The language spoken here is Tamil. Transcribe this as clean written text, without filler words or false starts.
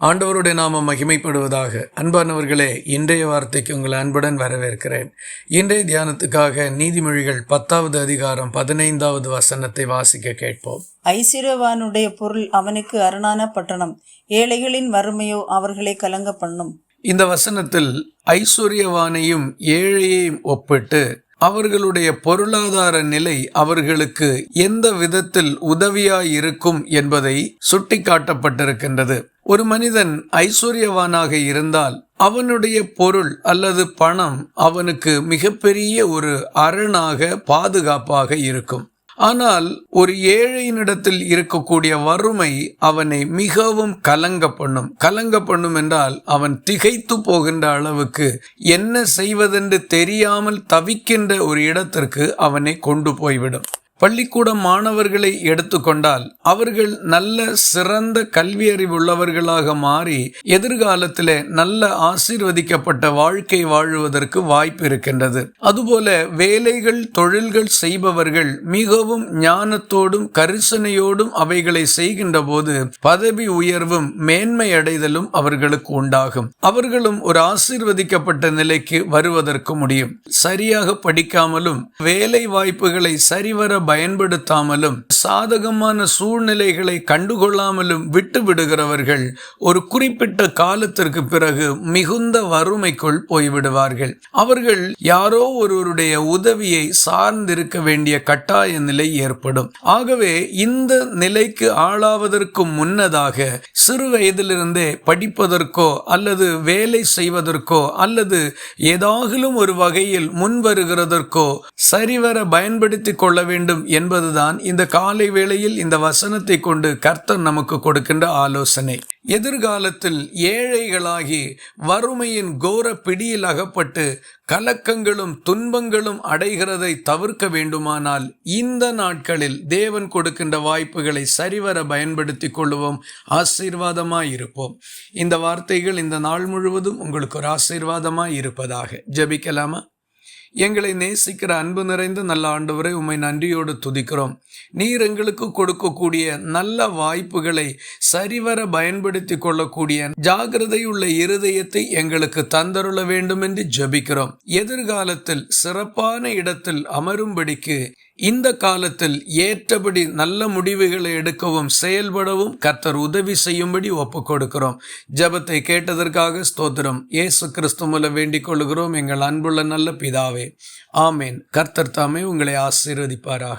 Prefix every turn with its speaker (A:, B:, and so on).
A: ஆண்டவருடைய நாமம் மகிமைப்படுவதாக. அன்பானவர்களே, இன்றைய வார்த்தைக்கு உங்களை அன்புடன் வரவேற்கிறேன். இன்றைய தியானத்துக்காக நீதிமொழிகள் 10வது அதிகாரம் 15வது வசனத்தை வாசிக்க கேட்போம்.
B: ஐஸ்வர்யவானுடைய பொருள் அவனுக்கு அரணான பட்டணம், ஏழைகளின் வறுமையோ அவர்களை கலங்க பண்ணும்.
A: இந்த வசனத்தில் ஐஸ்வர்யவானையும் ஏழையையும் ஒப்பிட்டு அவர்களுடைய பொருளாதார நிலை அவர்களுக்கு எந்த விதத்தில் உதவியாயிருக்கும் என்பதை சுட்டிக்காட்டப்பட்டிருக்கின்றது. ஒரு மனிதன் ஐஸ்வர்யவானாக இருந்தால் அவனுடைய பொருள் அல்லது பணம் அவனுக்கு மிகப்பெரிய ஒரு அரணாக பாதுகாப்பாக இருக்கும். ஆனால் ஒரு ஏழையினிடத்தில் இருக்கக்கூடிய வறுமை அவனை மிகவும் கலங்க பண்ணும் என்றால் அவன் திகைத்து போகின்ற அளவுக்கு என்ன செய்வதென்று தெரியாமல் தவிக்கின்ற ஒரு இடத்திற்கு அவனை கொண்டு போய்விடும். பள்ளிக்கூட மாணவர்களை எடுத்துக்கொண்டால் அவர்கள் நல்ல சிறந்த கல்வி அறிவுள்ளவர்களாக மாறி எதிர்காலத்திலே நல்ல ஆசீர்வதிக்கப்பட்ட வாழ்க்கை வாழுவதற்கு வாய்ப்பு இருக்கின்றது. அதுபோல வேலைகள் தொழில்கள் செய்பவர்கள் மிகவும் ஞானத்தோடும் கரிசனையோடும் அவைகளை செய்கின்ற போது பதவி உயர்வும் மேன்மை அடைதலும் அவர்களுக்கு உண்டாகும். அவர்களும் ஒரு ஆசீர்வதிக்கப்பட்ட நிலைக்கு வருவதற்கு முடியும். சரியாக படிக்காமலும் வேலை வாய்ப்புகளை சரிவர பயன்படுத்தாமலும் சாதகமான சூழ்நிலைகளை கண்டுகொள்ளாமலும் விட்டு விடுகிறவர்கள் ஒரு குறிப்பிட்ட காலத்திற்கு பிறகு மிகுந்த வறுமைக்குள் போய்விடுவார்கள். அவர்கள் யாரோ ஒருவருடைய உதவியை சார்ந்திருக்க வேண்டிய கட்டாய நிலை ஏற்படும். ஆகவே இந்த நிலைக்கு ஆளாவதற்கு முன்னதாக சிறு வயதிலிருந்தே படிப்பதற்கோ அல்லது வேலை செய்வதற்கோ அல்லது ஏதாகிலும் ஒரு வகையில் முன்வருகிறதற்கோ சரிவர பயன்படுத்திக் கொள்ள வேண்டும் என்பதுதான் இந்த காலை வேளையில் இந்த வசனத்தை கொண்டு கர்த்தர் நமக்கு கொடுக்கின்ற ஆலோசனை. எதிர்காலத்தில் ஏழைகளாகி வறுமையின் கோர பிடியில் அகப்பட்டு கலக்கங்களும் துன்பங்களும் அடைகிறதை தவிர்க்க வேண்டுமானால் இந்த நாட்களில் தேவன் கொடுக்கின்ற வாய்ப்புகளை சரிவர பயன்படுத்திக் கொள்வோம். ஆசீர்வாதமாய் இருப்போம். இந்த வார்த்தைகள் இந்த நாள் முழுவதும் உங்களுக்கு ஒரு ஆசீர்வாதமாய் இருப்பதாக. ஜெபிக்கலாமா? எங்களை நேசிக்கிற அன்பு நிறைந்த நல்ல ஆண்டவரை, உம்மை நன்றியோடு துதிக்கிறோம். நீர் எங்களுக்கு கொடுக்கக்கூடிய நல்ல வாய்ப்புகளை சரிவர பயன்படுத்தி கொள்ளக்கூடிய ஜாகிரதையுள்ள இருதயத்தை எங்களுக்கு தந்தருள வேண்டும் என்று ஜெபிக்கிறோம். எதிர்காலத்தில் சிறப்பான இடத்தில் அமரும்படிக்கு இந்த காலத்தில் ஏற்றபடி நல்ல முடிவுகளை எடுக்கவும் செயல்படவும் கர்த்தர் உதவி செய்யும்படி ஒப்புக் கொடுக்கிறோம். ஜெபத்தை கேட்டதற்காக ஸ்தோத்திரம். இயேசு கிறிஸ்து மூலம் வேண்டிக் கொள்கிறோம் எங்கள் அன்புள்ள நல்ல பிதாவே. ஆமேன். கர்த்தர் தாமே உங்களை ஆசீர்வதிப்பாராக.